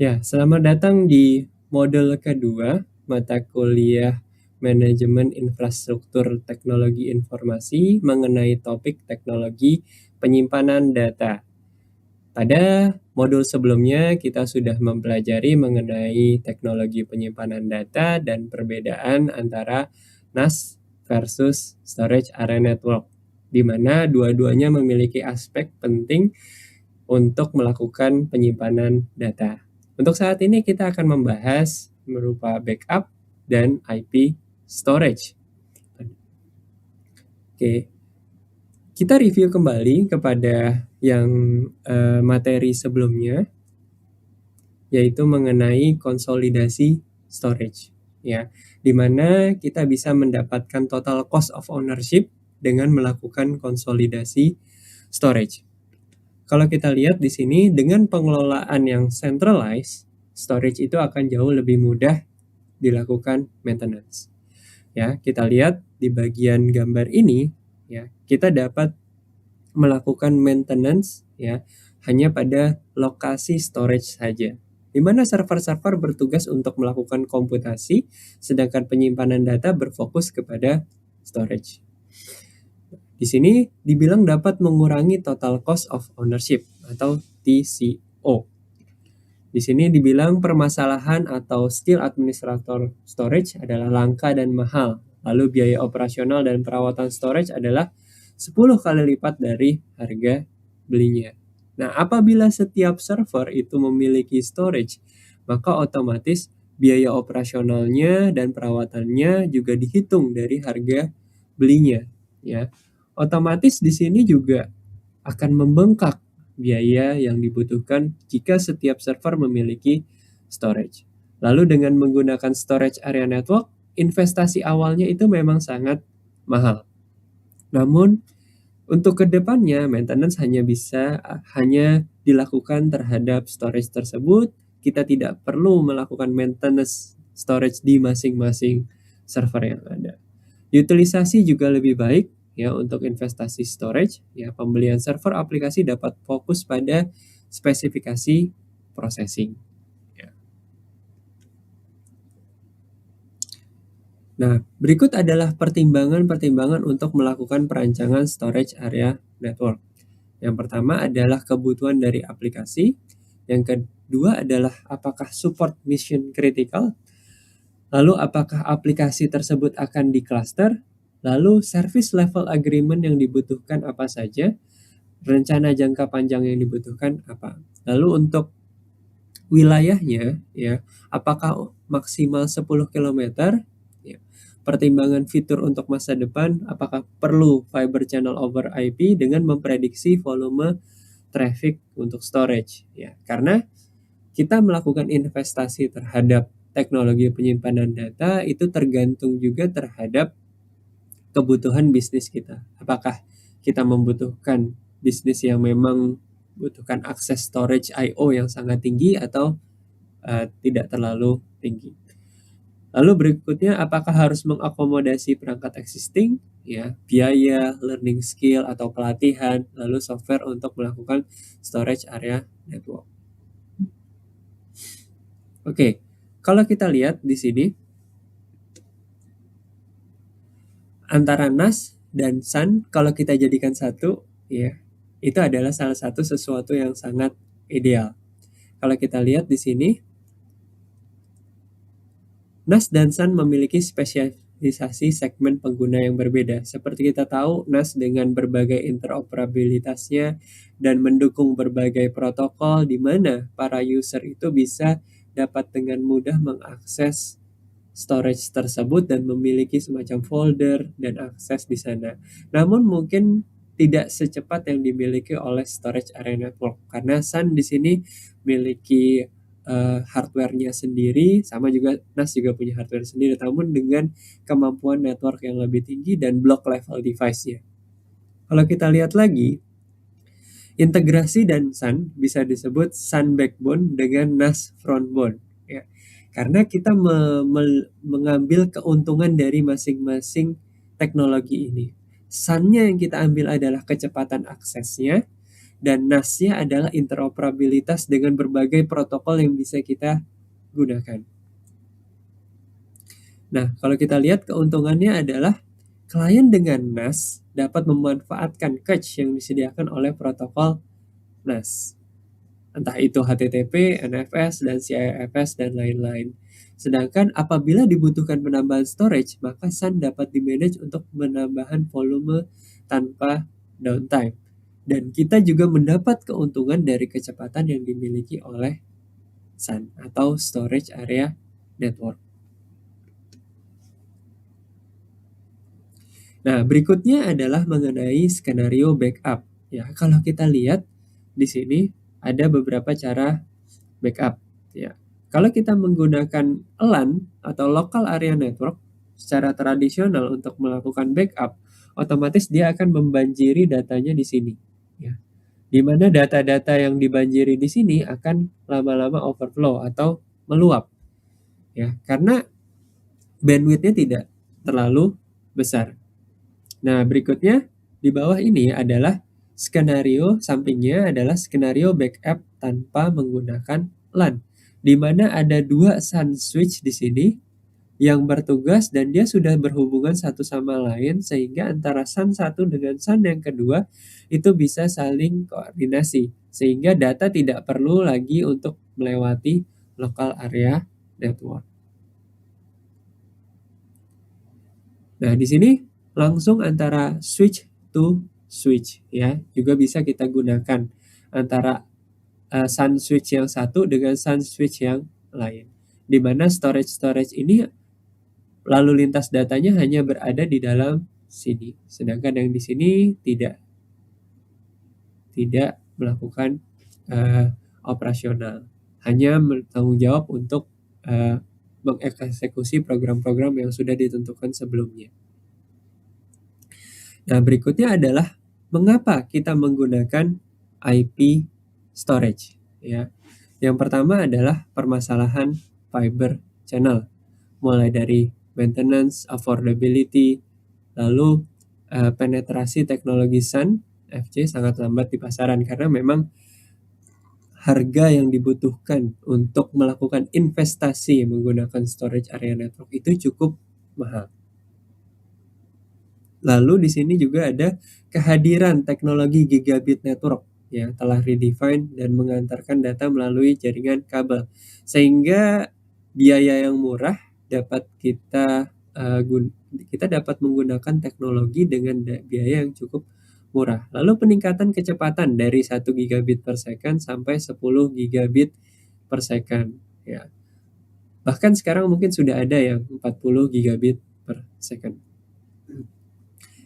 Ya, selamat datang di modul kedua mata kuliah Manajemen Infrastruktur Teknologi Informasi mengenai topik teknologi penyimpanan data. Pada modul sebelumnya kita sudah mempelajari mengenai teknologi penyimpanan data dan perbedaan antara NAS versus Storage Area Network, di mana dua-duanya memiliki aspek penting untuk melakukan penyimpanan data. Untuk saat ini kita akan membahas berupa backup dan IP storage. Oke, kita review kembali kepada yang materi sebelumnya, yaitu mengenai konsolidasi storage, ya, di mana kita bisa mendapatkan total cost of ownership dengan melakukan konsolidasi storage. Kalau kita lihat di sini, dengan pengelolaan yang centralized, storage itu akan jauh lebih mudah dilakukan maintenance. Ya, kita lihat di bagian gambar ini, ya, kita dapat melakukan maintenance ya hanya pada lokasi storage saja, di mana server-server bertugas untuk melakukan komputasi, sedangkan penyimpanan data berfokus kepada storage. Di sini dibilang dapat mengurangi total cost of ownership atau TCO. Di sini dibilang permasalahan atau skill administrator storage adalah langka dan mahal. Lalu biaya operasional dan perawatan storage adalah 10 kali lipat dari harga belinya. Nah, apabila setiap server itu memiliki storage, maka otomatis biaya operasionalnya dan perawatannya juga dihitung dari harga belinya, ya. Otomatis di sini juga akan membengkak biaya yang dibutuhkan jika setiap server memiliki storage. Lalu dengan menggunakan storage area network, investasi awalnya itu memang sangat mahal. Namun untuk kedepannya, maintenance hanya dilakukan terhadap storage tersebut. Kita tidak perlu melakukan maintenance storage di masing-masing server yang ada. Utilisasi juga lebih baik ya untuk investasi storage. Ya, pembelian server aplikasi dapat fokus pada spesifikasi processing. Ya. Nah, berikut adalah pertimbangan-pertimbangan untuk melakukan perancangan storage area network. Yang pertama adalah kebutuhan dari aplikasi. Yang kedua adalah apakah support mission critical. Lalu apakah aplikasi tersebut akan di-cluster? Lalu service level agreement yang dibutuhkan apa saja? Rencana jangka panjang yang dibutuhkan apa? Lalu untuk wilayahnya ya, apakah maksimal 10 km? Ya. Pertimbangan fitur untuk masa depan, apakah perlu fiber channel over IP dengan memprediksi volume traffic untuk storage ya. Karena kita melakukan investasi terhadap teknologi penyimpanan data itu tergantung juga terhadap kebutuhan bisnis kita. Apakah kita membutuhkan bisnis yang memang membutuhkan akses storage I/O yang sangat tinggi atau tidak terlalu tinggi. Lalu berikutnya, apakah harus mengakomodasi perangkat existing, ya, biaya, learning skill atau pelatihan, lalu software untuk melakukan storage area network. Oke, kalau kita lihat di sini antara NAS dan SAN, kalau kita jadikan satu, ya, itu adalah salah satu sesuatu yang sangat ideal. Kalau kita lihat di sini, NAS dan SAN memiliki spesialisasi segmen pengguna yang berbeda. Seperti kita tahu, NAS dengan berbagai interoperabilitasnya dan mendukung berbagai protokol di mana para user itu bisa dapat dengan mudah mengakses storage tersebut dan memiliki semacam folder dan akses di sana. Namun mungkin tidak secepat yang dimiliki oleh storage area network karena SAN di sini memiliki hardware-nya sendiri, sama juga NAS juga punya hardware sendiri, namun dengan kemampuan network yang lebih tinggi dan block level device-nya. Kalau kita lihat lagi, integrasi dan SAN bisa disebut SAN backbone dengan NAS frontbone. Ya. Karena kita mengambil keuntungan dari masing-masing teknologi ini. SAN-nya yang kita ambil adalah kecepatan aksesnya, Dan NAS-nya adalah interoperabilitas dengan berbagai protokol yang bisa kita gunakan. Nah, kalau kita lihat keuntungannya adalah klien dengan NAS dapat memanfaatkan cache yang disediakan oleh protokol NAS. Entah itu HTTP, NFS, dan CIFS, dan lain-lain. Sedangkan apabila dibutuhkan penambahan storage, maka SAN dapat dimanage untuk penambahan volume tanpa downtime. Dan kita juga mendapat keuntungan dari kecepatan yang dimiliki oleh SAN atau Storage Area Network. Nah, berikutnya adalah mengenai skenario backup. Ya, kalau kita lihat di sini ada beberapa cara backup. Ya, kalau kita menggunakan LAN atau Local Area Network secara tradisional untuk melakukan backup, otomatis dia akan membanjiri datanya di sini. Ya, di mana data-data yang dibanjiri di sini akan lama-lama overflow atau meluap. Ya, karena bandwidth-nya tidak terlalu besar. Nah, berikutnya di bawah ini adalah skenario sampingnya adalah skenario backup tanpa menggunakan LAN, di mana ada 2 SAN switch di sini yang bertugas dan dia sudah berhubungan satu sama lain sehingga antara SAN satu dengan SAN yang kedua itu bisa saling koordinasi sehingga data tidak perlu lagi untuk melewati local area network. Nah, di sini langsung antara switch to switch ya, juga bisa kita gunakan antara SAN switch yang satu dengan SAN switch yang lain. Di mana storage ini lalu lintas datanya hanya berada di dalam sini, sedangkan yang di sini tidak melakukan operasional, hanya bertanggung jawab untuk mengeksekusi program-program yang sudah ditentukan sebelumnya. Nah, berikutnya adalah mengapa kita menggunakan IP storage ya. Yang pertama adalah permasalahan fiber channel, mulai dari maintenance, affordability, lalu penetrasi teknologi SAN FC sangat lambat di pasaran karena memang harga yang dibutuhkan untuk melakukan investasi menggunakan storage area network itu cukup mahal. Lalu di sini juga ada kehadiran teknologi gigabit network yang telah redefine dan mengantarkan data melalui jaringan kabel, sehingga biaya yang murah dapat kita dapat menggunakan teknologi dengan biaya yang cukup murah. Lalu peningkatan kecepatan dari 1 gigabit per second sampai 10 gigabit per second ya. Bahkan sekarang mungkin sudah ada yang 40 gigabit per second.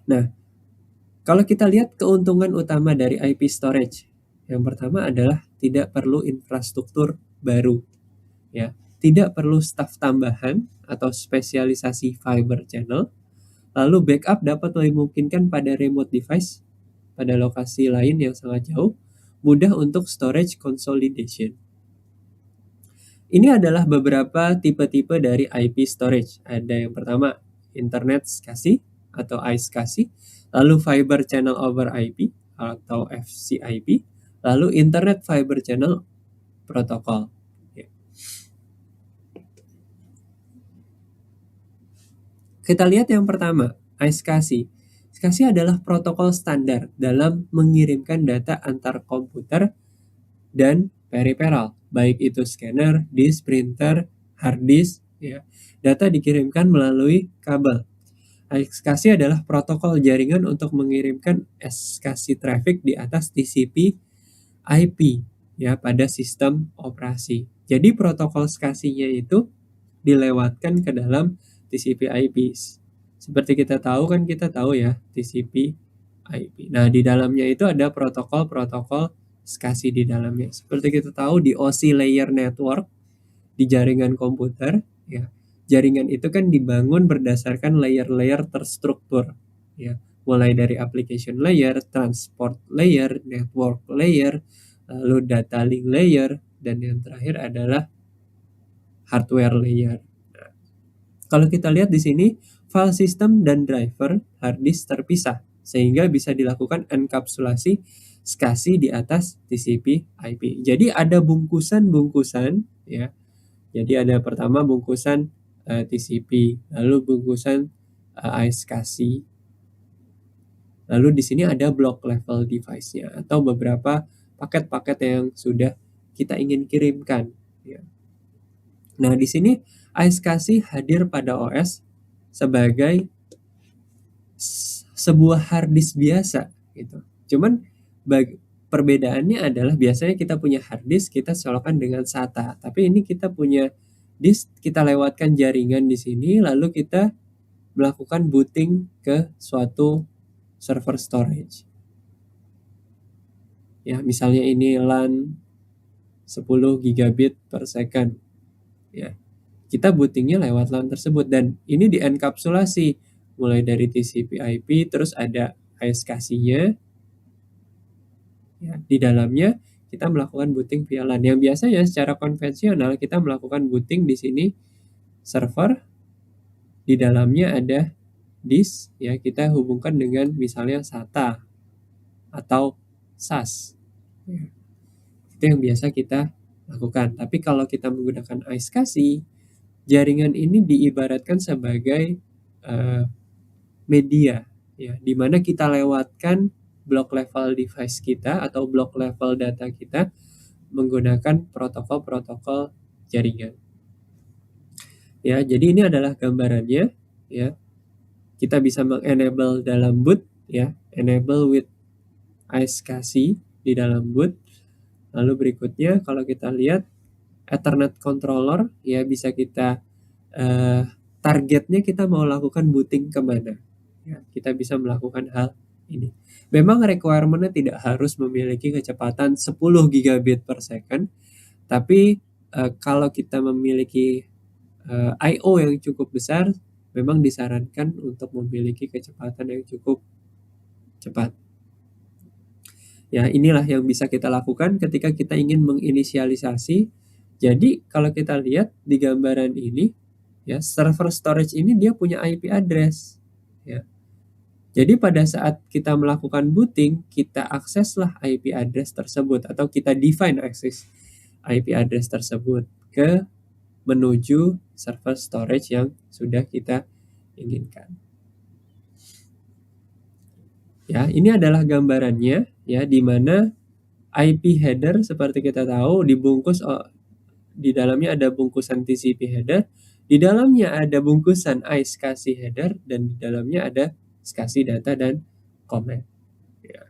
Nah, kalau kita lihat keuntungan utama dari IP storage, yang pertama adalah tidak perlu infrastruktur baru, ya, tidak perlu staf tambahan atau spesialisasi fiber channel. Lalu backup dapat memungkinkan pada remote device pada lokasi lain yang sangat jauh, mudah untuk storage consolidation. Ini adalah beberapa tipe-tipe dari IP storage. Ada yang pertama Internet SCSI atau iSCSI, lalu Fiber Channel over IP atau FCIP, lalu Internet Fiber Channel Protocol. Kita lihat yang pertama, iSCSI. SCSI adalah protokol standar dalam mengirimkan data antar komputer dan peripheral, baik itu scanner, disk, printer, hard disk, ya. Data dikirimkan melalui kabel. iSCSI adalah protokol jaringan untuk mengirimkan SCSI traffic di atas TCP IP ya pada sistem operasi. Jadi protokol SCSI-nya itu dilewatkan ke dalam TCP IP. Seperti kita tahu ya TCP IP. Nah, di dalamnya itu ada protokol-protokol SCSI di dalamnya. Seperti kita tahu di OSI layer network di jaringan komputer ya. Jaringan itu kan dibangun berdasarkan layer-layer terstruktur ya. Mulai dari application layer, transport layer, network layer, lalu data link layer, dan yang terakhir adalah hardware layer. Nah, kalau kita lihat di sini, file system dan driver hard disk terpisah, sehingga bisa dilakukan enkapsulasi SCSI di atas TCP/IP. Jadi ada bungkusan-bungkusan ya. Jadi ada pertama bungkusan TCP, lalu bungkusan SCSI. Lalu di sini ada block level device-nya atau beberapa paket-paket yang sudah kita ingin kirimkan ya. Nah, di sini SCSI hadir pada OS sebagai sebuah hard disk biasa gitu. Cuman perbedaannya adalah biasanya kita punya hard disk kita colokkan dengan SATA, tapi ini kita punya disk, kita lewatkan jaringan di sini lalu kita melakukan booting ke suatu server storage. Ya, misalnya ini LAN 10 gigabit per second. Ya. Kita bootingnya lewat LAN tersebut dan ini dienkapsulasi mulai dari TCP/IP terus ada SCSI-nya. Ya, di dalamnya kita melakukan booting via LAN. Yang biasanya secara konvensional kita melakukan booting di sini server, di dalamnya ada disk, ya kita hubungkan dengan misalnya SATA atau SAS. Ya. Itu yang biasa kita lakukan. Tapi kalau kita menggunakan SCSI, jaringan ini diibaratkan sebagai media, ya, di mana kita lewatkan block level device kita atau block level data kita menggunakan protokol-protokol jaringan. Ya, jadi ini adalah gambarannya, ya. Kita bisa mengenable dalam boot, ya, enable with SCSI di dalam boot. Lalu berikutnya kalau kita lihat Ethernet controller, ya bisa kita targetnya kita mau lakukan booting kemana. Ya, kita bisa melakukan hal ini. Memang requirement-nya tidak harus memiliki kecepatan 10 gigabit per second, tapi kalau kita memiliki I/O yang cukup besar, memang disarankan untuk memiliki kecepatan yang cukup cepat. Ya, inilah yang bisa kita lakukan ketika kita ingin menginisialisasi. Jadi, kalau kita lihat di gambaran ini, ya, server storage ini dia punya IP address, ya. Jadi pada saat kita melakukan booting, kita akseslah IP address tersebut atau kita define akses IP address tersebut ke menuju server storage yang sudah kita inginkan. Ya, ini adalah gambarannya, ya, di mana IP header seperti kita tahu dibungkus di dalamnya ada bungkusan TCP header, di dalamnya ada bungkusan SCSI header, dan di dalamnya ada SCSI data dan comment. Ya.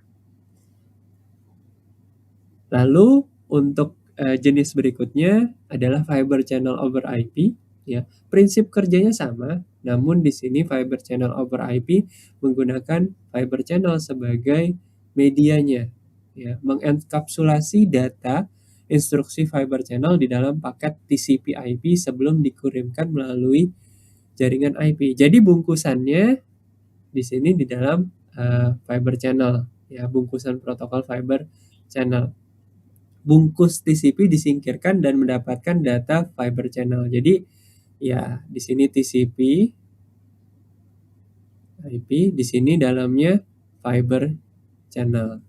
Lalu untuk jenis berikutnya adalah fiber channel over IP. Ya, prinsip kerjanya sama, namun di sini fiber channel over IP menggunakan fiber channel sebagai medianya, ya, mengenkapsulasi data instruksi fiber channel di dalam paket TCP/IP sebelum dikirimkan melalui jaringan IP. Jadi bungkusannya di sini di dalam fiber channel, ya, bungkusan protokol fiber channel. Bungkus TCP disingkirkan dan mendapatkan data fiber channel. Jadi ya di sini TCP IP, di sini dalamnya fiber channel.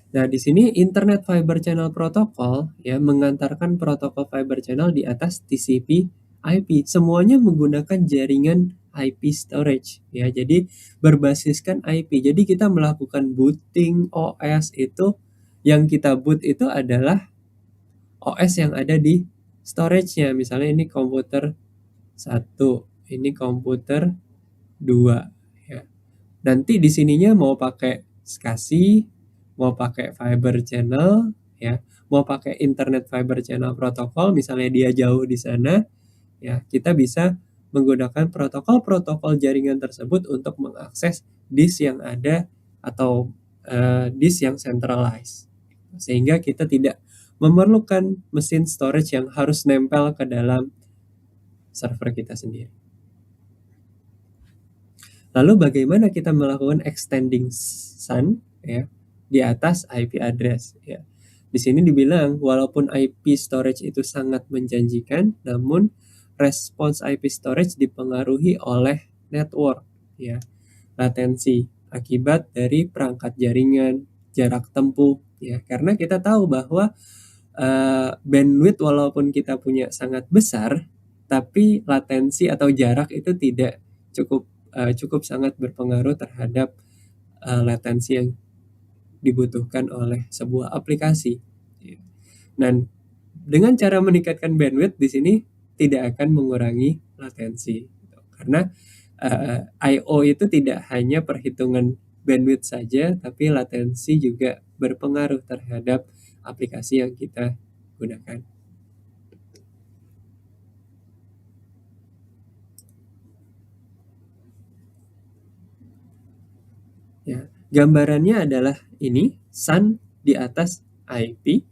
Nah, di sini Internet Fiber Channel Protocol, ya, mengantarkan protokol fiber channel di atas TCP IP. Semuanya menggunakan jaringan IP storage, ya. Jadi berbasiskan IP. Jadi kita melakukan booting OS itu, yang kita boot itu adalah OS yang ada di storage-nya. Misalnya ini komputer 1, ini komputer 2, ya. Nanti di sininya mau pakai SCSI, mau pakai fiber channel, ya, mau pakai internet fiber channel protokol, misalnya dia jauh di sana, ya, kita bisa menggunakan protokol-protokol jaringan tersebut untuk mengakses disk yang ada atau disk yang centralized, sehingga kita tidak memerlukan mesin storage yang harus nempel ke dalam server kita sendiri. Lalu bagaimana kita melakukan extending SAN, ya, di atas IP address, ya. Di sini dibilang walaupun IP storage itu sangat menjanjikan, namun respons IP storage dipengaruhi oleh network, ya. latensi akibat dari perangkat jaringan, jarak tempuh, ya. Karena kita tahu bahwa bandwidth walaupun kita punya sangat besar, tapi latensi atau jarak itu tidak cukup sangat berpengaruh terhadap latensi yang dibutuhkan oleh sebuah aplikasi. Dan dengan cara meningkatkan bandwidth di sini tidak akan mengurangi latensi, karena I/O itu tidak hanya perhitungan bandwidth saja, tapi latensi juga berpengaruh terhadap aplikasi yang kita gunakan. Ya, gambarannya adalah ini SAN di atas IP,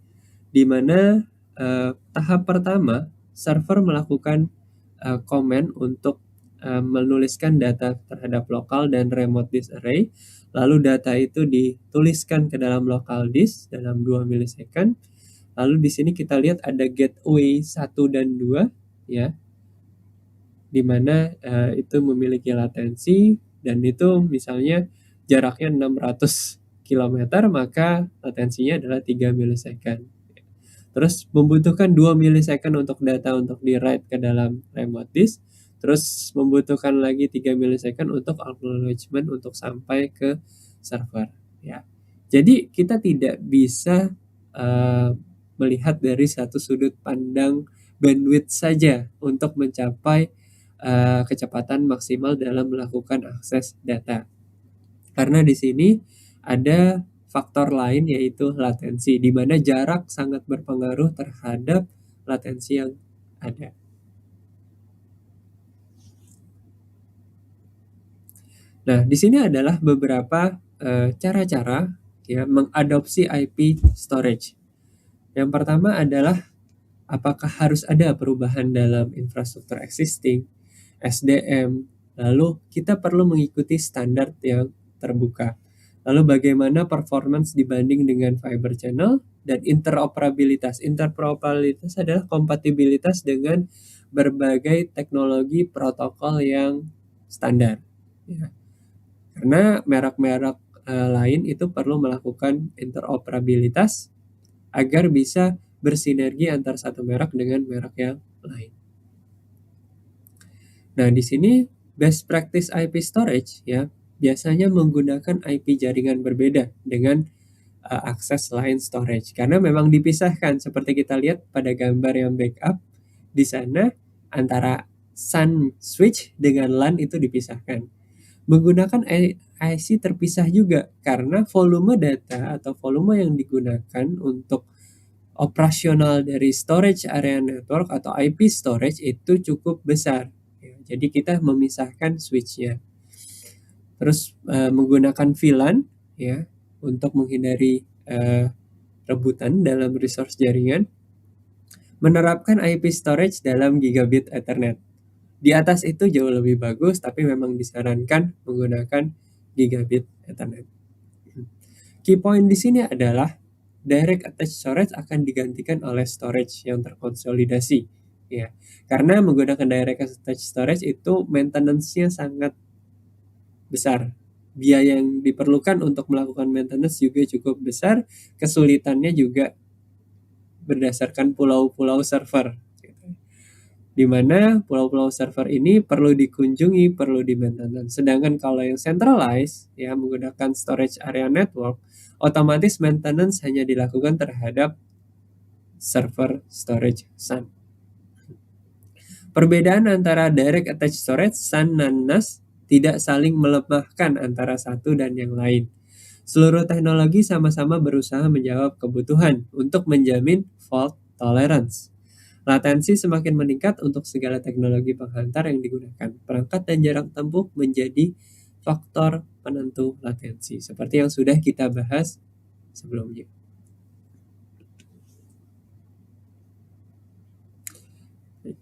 di mana tahap pertama server melakukan komen untuk menuliskan data terhadap lokal dan remote disk array. Lalu data itu dituliskan ke dalam local disk dalam 2 milisecond. Lalu di sini kita lihat ada gateway 1 dan 2, ya, di mana itu memiliki latensi, dan itu misalnya jaraknya 600 km, maka latensinya adalah 3 milisecond. Terus membutuhkan 2 milisecond untuk data untuk di-write ke dalam remote disk. Terus membutuhkan lagi 3 milisecond untuk acknowledgement untuk sampai ke server, ya. Jadi kita tidak bisa melihat dari satu sudut pandang bandwidth saja untuk mencapai kecepatan maksimal dalam melakukan akses data. Karena di sini ada faktor lain, yaitu latensi, di mana jarak sangat berpengaruh terhadap latensi yang ada. Nah, di sini adalah beberapa cara-cara ya mengadopsi IP storage. Yang pertama adalah apakah harus ada perubahan dalam infrastruktur existing, SDM, lalu kita perlu mengikuti standar yang terbuka. Lalu bagaimana performance dibanding dengan fiber channel, dan interoperabilitas. Interoperabilitas adalah kompatibilitas dengan berbagai teknologi protokol yang standar, ya. Karena merek-merek lain itu perlu melakukan interoperabilitas agar bisa bersinergi antar satu merek dengan merek yang lain. Nah, di sini best practice IP storage, ya, biasanya menggunakan IP jaringan berbeda dengan akses line storage, karena memang dipisahkan seperti kita lihat pada gambar yang backup. Di sana antara SAN switch dengan LAN itu dipisahkan. Menggunakan IC terpisah juga karena volume data atau volume yang digunakan untuk operasional dari storage area network atau IP storage itu cukup besar, ya. Jadi kita memisahkan switchnya. Terus menggunakan VLAN, ya, untuk menghindari rebutan dalam resource jaringan. Menerapkan IP storage dalam gigabit Ethernet. Di atas itu jauh lebih bagus, tapi memang disarankan menggunakan gigabit Ethernet. Key point di sini adalah direct attached storage akan digantikan oleh storage yang terkonsolidasi, ya. Karena menggunakan direct attached storage itu maintenance-nya sangat besar. Biaya yang diperlukan untuk melakukan maintenance juga cukup besar, kesulitannya juga berdasarkan pulau-pulau server, di mana pulau-pulau server ini perlu dikunjungi, perlu di-maintenance. Sedangkan kalau yang centralized, ya, menggunakan storage area network, otomatis maintenance hanya dilakukan terhadap server storage SAN. Perbedaan antara direct attached storage, SAN, dan NAS tidak saling melemahkan antara satu dan yang lain. Seluruh teknologi sama-sama berusaha menjawab kebutuhan untuk menjamin fault tolerance. Latensi semakin meningkat untuk segala teknologi penghantar yang digunakan. Perangkat dan jarak tempuh menjadi faktor penentu latensi, seperti yang sudah kita bahas sebelumnya.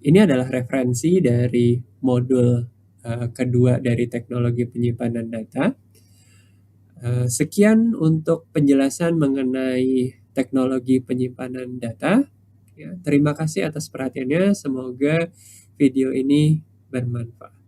Ini adalah referensi dari modul kedua dari teknologi penyimpanan data. Sekian untuk penjelasan mengenai teknologi penyimpanan data. Ya, terima kasih atas perhatiannya. Semoga video ini bermanfaat.